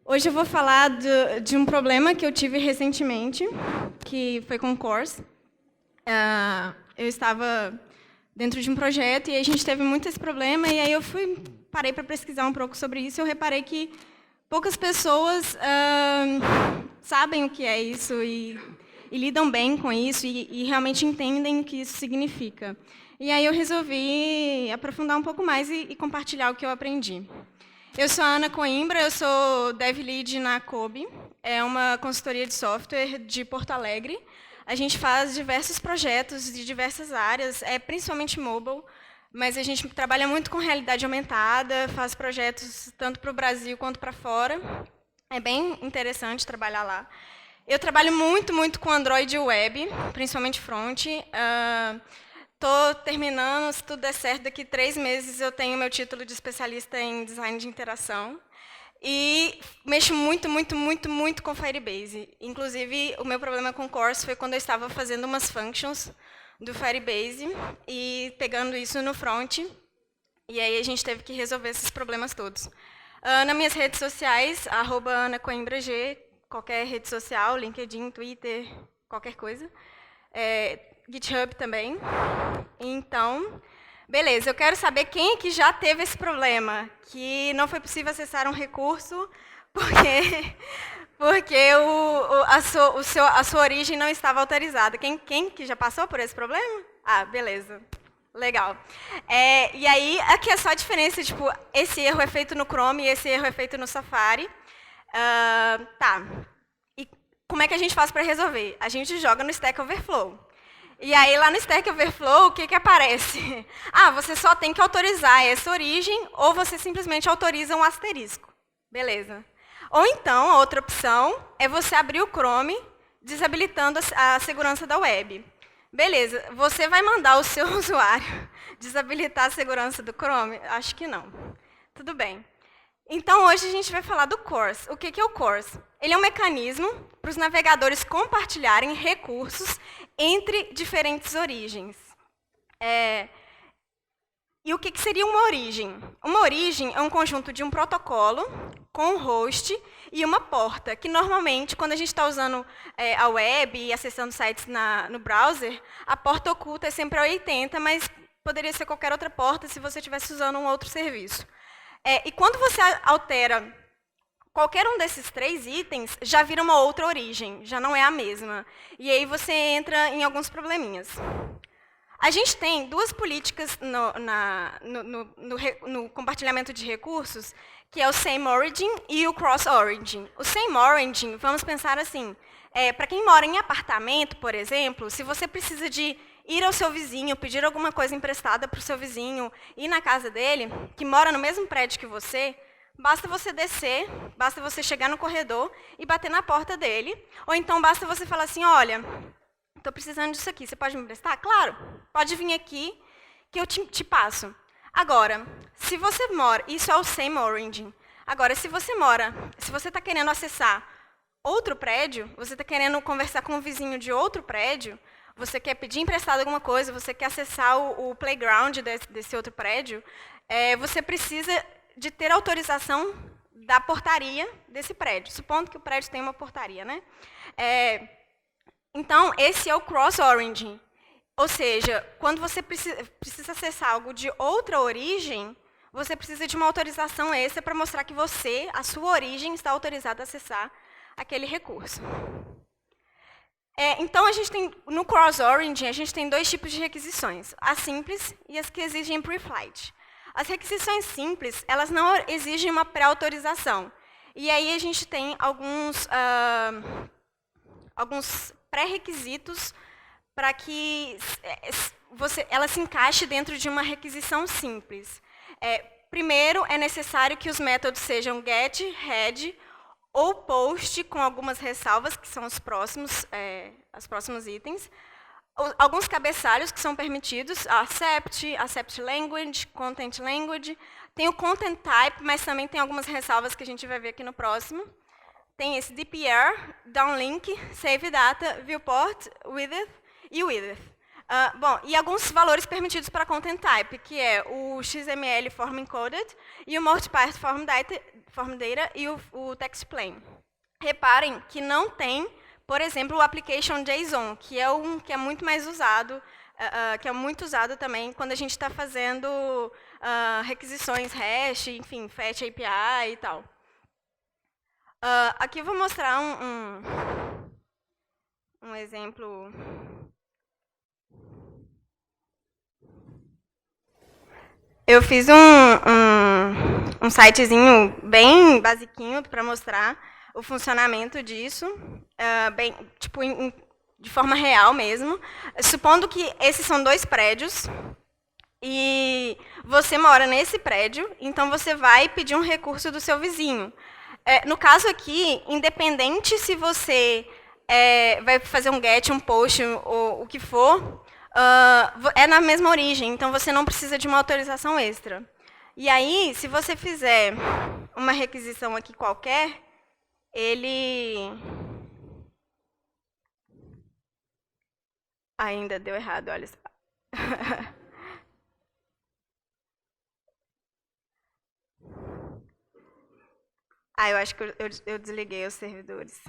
Hoje eu vou falar de um problema que eu tive recentemente, que foi com o Course. Eu estava dentro de um projeto e a gente teve muito esse problema, e aí eu parei para pesquisar um pouco sobre isso, e eu reparei que poucas pessoas sabem o que é isso e lidam bem com isso e realmente entendem o que isso significa. E aí eu resolvi aprofundar um pouco mais e compartilhar o que eu aprendi. Eu sou a Ana Coimbra, eu sou Dev Lead na Kobe, é uma consultoria de software de Porto Alegre. A gente faz diversos projetos de diversas áreas, principalmente mobile, mas a gente trabalha muito com realidade aumentada, faz projetos tanto para o Brasil quanto para fora. É bem interessante trabalhar lá. Eu trabalho muito com Android e Web, principalmente front. Estou terminando, se tudo der certo, daqui 3 meses eu tenho meu título de especialista em design de interação. E mexo muito com Firebase. Inclusive, o meu problema com o Course foi quando eu estava fazendo umas functions do Firebase e pegando isso no front. E aí a gente teve que resolver esses problemas todos. Nas minhas redes sociais, @AnaCoimbraG, qualquer rede social, LinkedIn, Twitter, qualquer coisa. GitHub também. Então, beleza, eu quero saber quem que já teve esse problema, que não foi possível acessar um recurso porque a sua origem não estava autorizada. Quem que já passou por esse problema? Ah, beleza. Legal. E aí, aqui é só a diferença, tipo, esse erro é feito no Chrome e esse erro é feito no Safari. Tá. E como é que a gente faz para resolver? A gente joga no Stack Overflow. E aí, lá no Stack Overflow, o que aparece? Você só tem que autorizar essa origem, ou você simplesmente autoriza um asterisco. Beleza. Ou então, a outra opção é você abrir o Chrome, desabilitando a segurança da web. Beleza, você vai mandar o seu usuário desabilitar a segurança do Chrome? Acho que não. Tudo bem. Então, hoje a gente vai falar do Course. O que é o Course? Ele é um mecanismo para os navegadores compartilharem recursos entre diferentes origens. E o que seria uma origem? Uma origem é um conjunto de um protocolo com um host e uma porta, que normalmente, quando a gente está usando a web e acessando sites no browser, a porta oculta é sempre a 80, mas poderia ser qualquer outra porta se você estivesse usando um outro serviço. E quando você altera qualquer um desses 3 itens, já vira uma outra origem, já não é a mesma. E aí você entra em alguns probleminhas. A gente tem 2 políticas no compartilhamento de recursos, que é o Same Origin e o Cross Origin. O Same Origin, vamos pensar assim, para quem mora em apartamento, por exemplo, se você precisa de ir ao seu vizinho, pedir alguma coisa emprestada para o seu vizinho, ir na casa dele, que mora no mesmo prédio que você, basta você descer, basta você chegar no corredor e bater na porta dele, ou então basta você falar assim, olha, estou precisando disso aqui, você pode me emprestar? Claro, pode vir aqui que eu te passo. Agora, se você mora, isso é o Same Origin. Agora, se você está querendo acessar outro prédio, você está querendo conversar com um vizinho de outro prédio, você quer pedir emprestado alguma coisa, você quer acessar o playground desse outro prédio, você precisa de ter autorização da portaria desse prédio, supondo que o prédio tem uma portaria, né? Então, esse é o Cross Origin. Ou seja, quando você precisa acessar algo de outra origem, você precisa de uma autorização extra para mostrar que a sua origem, está autorizada a acessar aquele recurso. Então, no Cross Origin, a gente tem 2 tipos de requisições, as simples e as que exigem pre-flight. As requisições simples, elas não exigem uma pré-autorização. E aí a gente tem alguns pré-requisitos para que ela se encaixe dentro de uma requisição simples. Primeiro, é necessário que os métodos sejam get, head ou post, com algumas ressalvas, que são os próximos itens. Alguns cabeçalhos que são permitidos, accept language, content language. Tem o content type, mas também tem algumas ressalvas que a gente vai ver aqui no próximo. Tem esse DPR, downlink, save data, viewport, width e width. Bom, e alguns valores permitidos para content type, que é o XML form encoded e o multipart form data e o text plain. Reparem que não tem, por exemplo, o application JSON, que é um que é muito mais usado, que é muito usado também quando a gente está fazendo requisições hash, enfim, fetch API e tal. Aqui eu vou mostrar um exemplo. Eu fiz um sitezinho bem basiquinho para mostrar o funcionamento disso, bem, tipo, de forma real mesmo. Supondo que esses são 2 prédios e você mora nesse prédio, então você vai pedir um recurso do seu vizinho. No caso aqui, independente se você vai fazer um get, um post, ou o que for, é na mesma origem, então você não precisa de uma autorização extra. E aí, se você fizer uma requisição aqui qualquer, ele ainda deu errado, olha só. Eu acho que eu desliguei os servidores.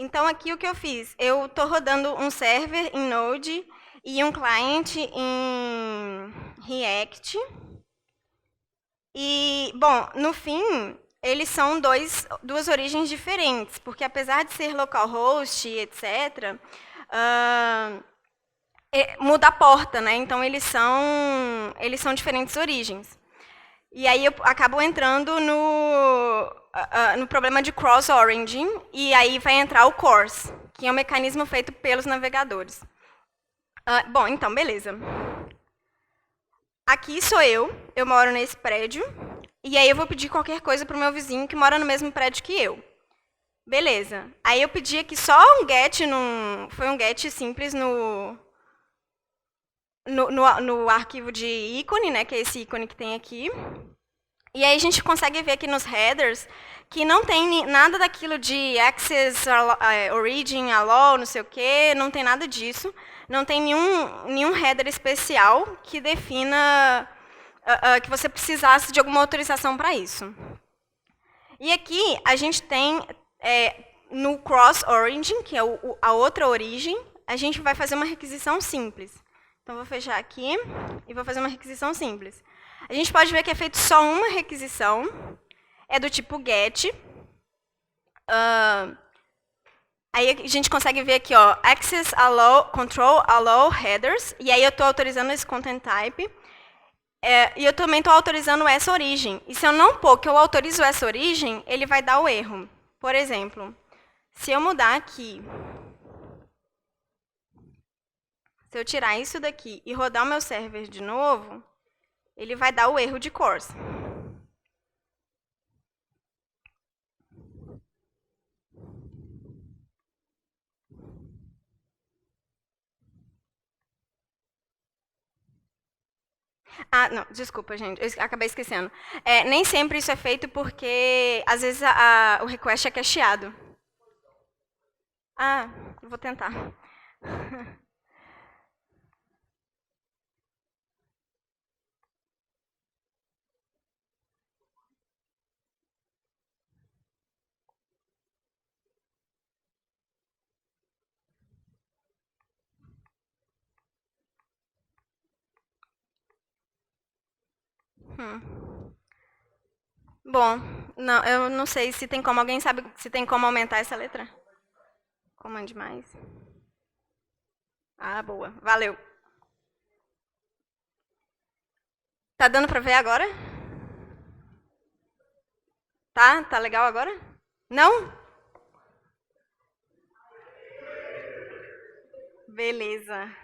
Então, aqui o que eu fiz? Eu estou rodando um server em Node e um client em React. E, bom, no fim, eles são duas origens diferentes, porque apesar de ser localhost, etc., muda a porta, né? Então, eles são diferentes origens. E aí eu acabo entrando no problema de cross-origin, e aí vai entrar o CORS, que é um mecanismo feito pelos navegadores. Bom, então, beleza. Aqui sou eu moro nesse prédio, e aí eu vou pedir qualquer coisa para o meu vizinho que mora no mesmo prédio que eu. Beleza. Aí eu pedi aqui só um get, foi um get simples no arquivo de ícone, né, que é esse ícone que tem aqui. E aí a gente consegue ver aqui nos headers que não tem nada daquilo de access, origin, allow, não sei o quê, não tem nada disso. Não tem nenhum header especial que defina que você precisasse de alguma autorização para isso. E aqui a gente tem, no cross-origin, que é a outra origem, a gente vai fazer uma requisição simples. Então, vou fechar aqui e vou fazer uma requisição simples. A gente pode ver que é feito só uma requisição, é do tipo get. Aí a gente consegue ver aqui, ó, access, allow, control, allow, headers, e aí eu estou autorizando esse content type, e eu também estou autorizando essa origem. E se eu não pôr que eu autorizo essa origem, ele vai dar o erro. Por exemplo, se eu mudar aqui, se eu tirar isso daqui e rodar o meu server de novo, ele vai dar o erro de CORS. Não, desculpa, gente, eu acabei esquecendo. Nem sempre isso é feito porque, às vezes, o request é cacheado. Vou tentar. Bom, não, eu não sei se tem como. Alguém sabe se tem como aumentar essa letra? Comande mais. Boa. Valeu. Tá dando pra ver agora? Tá legal agora? Não? Beleza.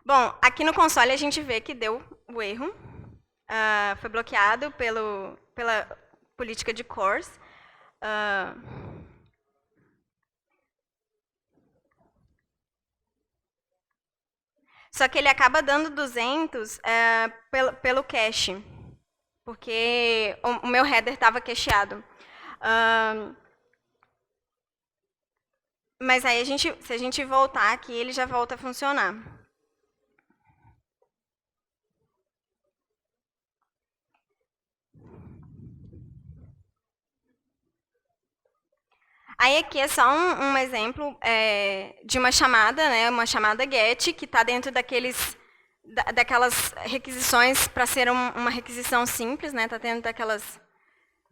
Bom, aqui no console a gente vê que deu o erro. Foi bloqueado pela política de CORS. Ah, só que ele acaba dando 200 pelo cache, porque o meu header estava cacheado. Mas aí, se a gente voltar aqui, ele já volta a funcionar. Aí aqui é só um exemplo de uma chamada, né, uma chamada GET, que está dentro daquelas requisições para ser uma requisição simples, né, está dentro daquelas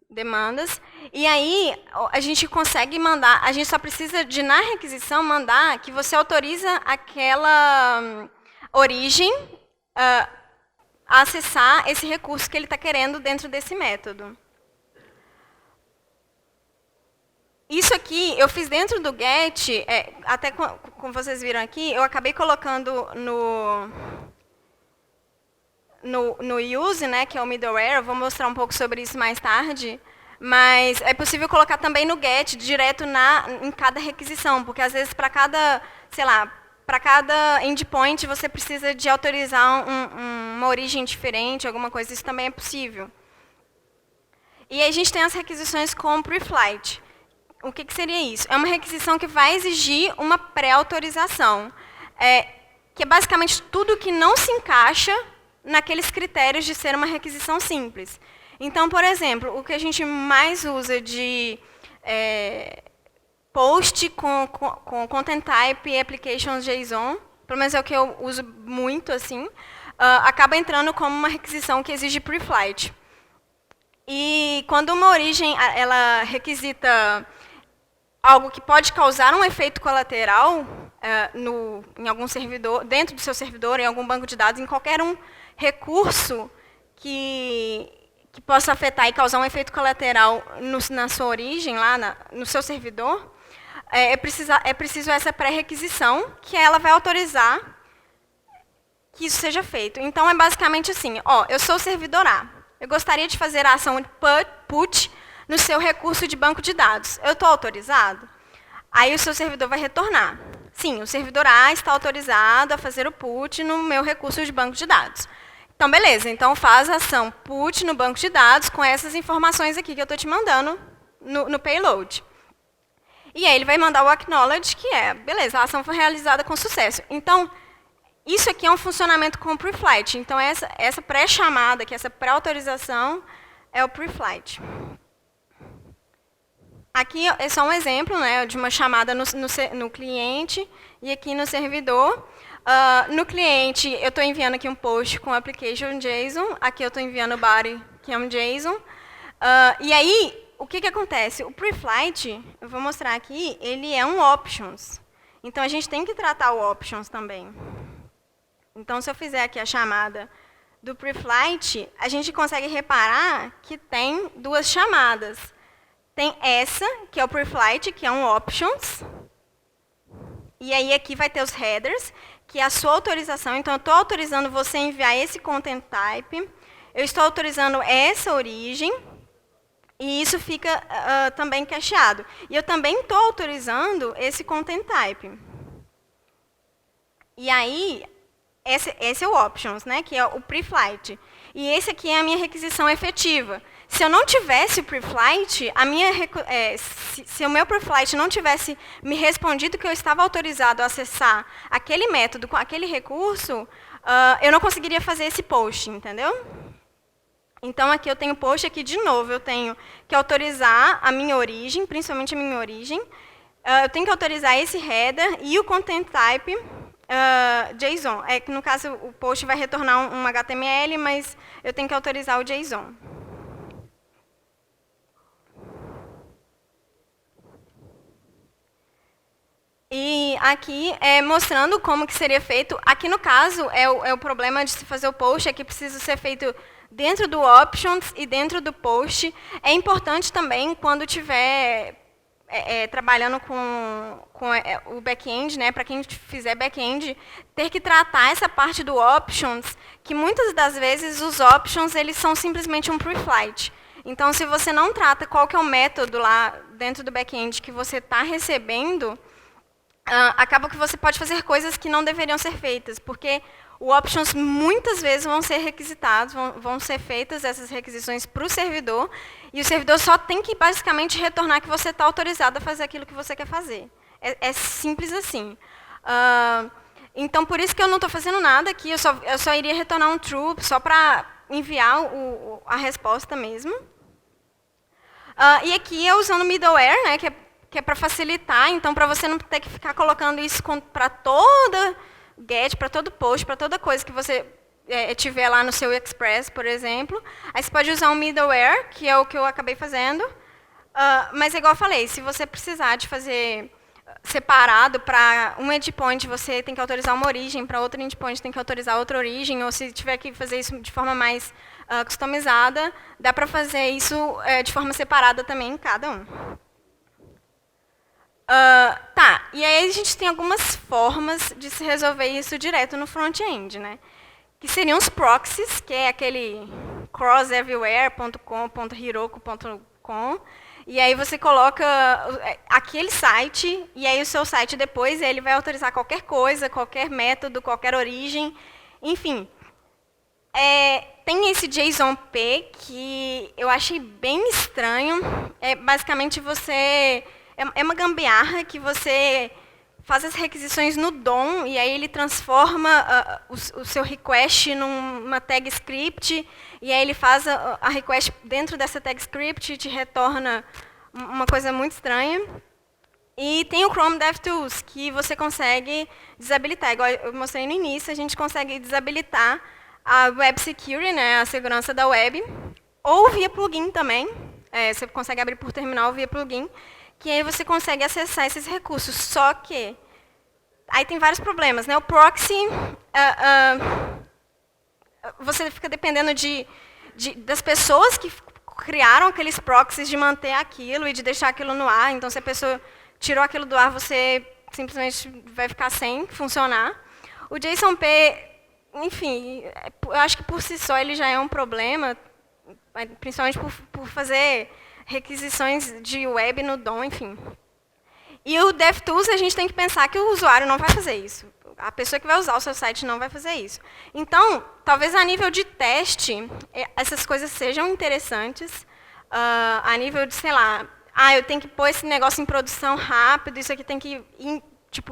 demandas. E aí a gente consegue mandar, a gente só precisa de, na requisição, mandar que você autoriza aquela origem a acessar esse recurso que ele está querendo dentro desse método. Isso aqui eu fiz dentro do GET, até como vocês viram aqui, eu acabei colocando no use, né, que é o middleware, eu vou mostrar um pouco sobre isso mais tarde, mas é possível colocar também no GET, direto em cada requisição, porque às vezes para cada, sei lá, para cada endpoint você precisa de autorizar uma origem diferente, alguma coisa, isso também é possível. E aí a gente tem as requisições com pre-flight. O que seria isso? É uma requisição que vai exigir uma pré-autorização, que é basicamente tudo que não se encaixa naqueles critérios de ser uma requisição simples. Então, por exemplo, o que a gente mais usa de post com content type e applications JSON, pelo menos é o que eu uso muito, assim, acaba entrando como uma requisição que exige pre-flight. E quando uma origem ela requisita algo que pode causar um efeito colateral em algum servidor, dentro do seu servidor, em algum banco de dados, em qualquer recurso que possa afetar e causar um efeito colateral na sua origem, lá no seu servidor, é preciso essa pré-requisição, que ela vai autorizar que isso seja feito. Então, é basicamente assim, eu sou o servidor A, eu gostaria de fazer a ação de put no seu recurso de banco de dados. Eu estou autorizado? Aí o seu servidor vai retornar. Sim, o servidor A está autorizado a fazer o put no meu recurso de banco de dados. Então, beleza. Então, faz a ação put no banco de dados com essas informações aqui que eu estou te mandando no payload. E aí ele vai mandar o acknowledge, que beleza, a ação foi realizada com sucesso. Então, isso aqui é um funcionamento com o pre-flight. Então, essa pré-chamada, essa pré-autorização, é o pre-flight. Aqui é só um exemplo, né, de uma chamada no cliente e aqui no servidor. No cliente, eu estou enviando aqui um post com application JSON. Aqui eu estou enviando o body, que é um JSON. E aí, o que acontece? O pre-flight, eu vou mostrar aqui, ele é um options. Então, a gente tem que tratar o options também. Então, se eu fizer aqui a chamada do pre-flight, a gente consegue reparar que tem duas chamadas. Tem essa, que é o pre-flight, que é um options. E aí aqui vai ter os headers, que é a sua autorização. Então, eu estou autorizando você a enviar esse content type. Eu estou autorizando essa origem. E isso fica também cacheado. E eu também estou autorizando esse content type. E aí, esse é o options, né, que é o pre-flight. E esse aqui é a minha requisição efetiva. Se eu não tivesse o pre-flight, se o meu pre-flight não tivesse me respondido que eu estava autorizado a acessar aquele método com aquele recurso, eu não conseguiria fazer esse post, entendeu? Então, aqui eu tenho post, aqui de novo, eu tenho que autorizar a minha origem, principalmente a minha origem. Eu tenho que autorizar esse header e o content type JSON. Que no caso, o post vai retornar um HTML, mas eu tenho que autorizar o JSON. E aqui mostrando como que seria feito. Aqui no caso, o problema de se fazer o post é que precisa ser feito dentro do options e dentro do post. É importante também, quando estiver trabalhando com o back-end, né, para quem fizer back-end, ter que tratar essa parte do options, que muitas das vezes os options eles são simplesmente um pre-flight. Então, se você não trata qual que é o método lá dentro do back-end que você está recebendo, acaba que você pode fazer coisas que não deveriam ser feitas, porque o options muitas vezes vão ser requisitados, vão ser feitas essas requisições para o servidor, e o servidor só tem que basicamente retornar que você está autorizado a fazer aquilo que você quer fazer. É simples assim. Então, por isso que eu não estou fazendo nada aqui, eu só iria retornar um true, só para enviar a resposta mesmo. E aqui eu usando middleware, né, que é para facilitar, então, para você não ter que ficar colocando isso para toda get, para todo post, para toda coisa que você tiver lá no seu Express, por exemplo. Aí você pode usar um middleware, que é o que eu acabei fazendo. Mas, igual eu falei, se você precisar de fazer separado para um endpoint, você tem que autorizar uma origem, para outro endpoint tem que autorizar outra origem, ou se tiver que fazer isso de forma mais customizada, dá para fazer isso de forma separada também em cada um. E aí a gente tem algumas formas de se resolver isso direto no front-end, né? Que seriam os proxies, que é aquele crosseverywhere.com.heroku.com, e aí você coloca aquele site, e aí o seu site depois ele vai autorizar qualquer coisa, qualquer método, qualquer origem, enfim. Tem esse JSON-P que eu achei bem estranho. Basicamente, é uma gambiarra que você faz as requisições no DOM, e aí ele transforma o seu request numa tag script, e aí ele faz a request dentro dessa tag script e te retorna uma coisa muito estranha. E tem o Chrome DevTools, que você consegue desabilitar. Igual eu mostrei no início, a gente consegue desabilitar a Web Security, né, a segurança da web, ou via plugin também. Você consegue abrir por terminal via plugin, que aí você consegue acessar esses recursos. Só que aí tem vários problemas, né? O proxy, você fica dependendo das pessoas que criaram aqueles proxies, de manter aquilo e de deixar aquilo no ar. Então, se a pessoa tirou aquilo do ar, você simplesmente vai ficar sem funcionar. O JSON-P, enfim, eu acho que por si só ele já é um problema, principalmente por fazer requisições de web no DOM, enfim. E o DevTools, a gente tem que pensar que o usuário não vai fazer isso. A pessoa que vai usar o seu site não vai fazer isso. Então, talvez a nível de teste, essas coisas sejam interessantes. A nível de, sei lá, eu tenho que pôr esse negócio em produção rápido, isso aqui tem que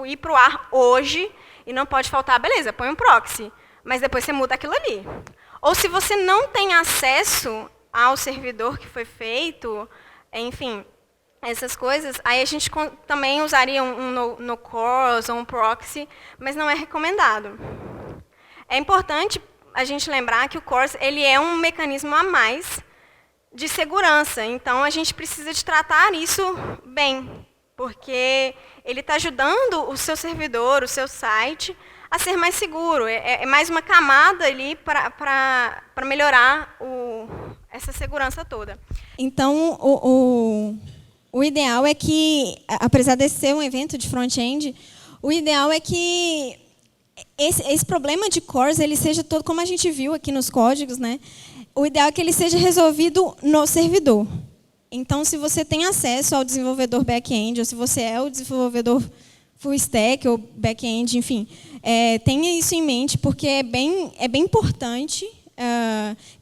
ir para o ar hoje, e não pode faltar, beleza, põe um proxy, mas depois você muda aquilo ali. Ou se você não tem acesso ao servidor que foi feito, enfim, essas coisas, aí a gente também usaria um no-cause ou um proxy, mas não é recomendado. É importante a gente lembrar que o CORS ele é um mecanismo a mais de segurança, então a gente precisa de tratar isso bem, porque ele está ajudando o seu servidor, o seu site, a ser mais seguro. É mais uma camada ali para melhorar essa segurança toda. Então, o ideal é que, apesar de ser um evento de front-end, o ideal é que esse problema de CORS ele seja todo, como a gente viu aqui nos códigos, né? O ideal é que ele seja resolvido no servidor. Então, se você tem acesso ao desenvolvedor back-end, ou se você é o desenvolvedor full stack ou back-end, enfim, tenha isso em mente, porque é bem importante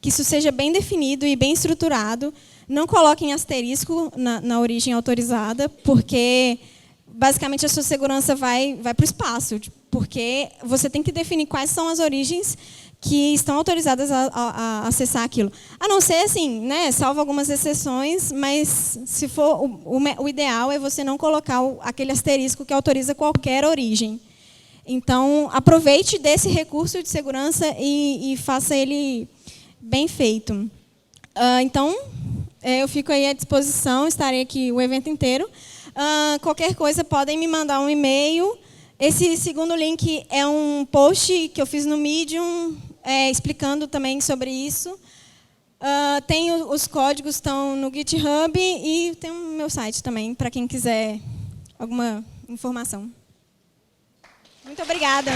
que isso seja bem definido e bem estruturado. Não coloquem asterisco na origem autorizada, porque, basicamente, a sua segurança vai para o espaço, porque você tem que definir quais são as origens que estão autorizadas a acessar aquilo. A não ser, assim, né, salvo algumas exceções, mas se for o ideal é você não colocar aquele asterisco que autoriza qualquer origem. Então, aproveite desse recurso de segurança e faça ele bem feito. Então, eu fico aí à disposição, estarei aqui o evento inteiro. Qualquer coisa, podem me mandar um e-mail. Esse segundo link é um post que eu fiz no Medium, explicando também sobre isso. Os códigos estão no GitHub e tem o meu site também, para quem quiser alguma informação. Muito obrigada.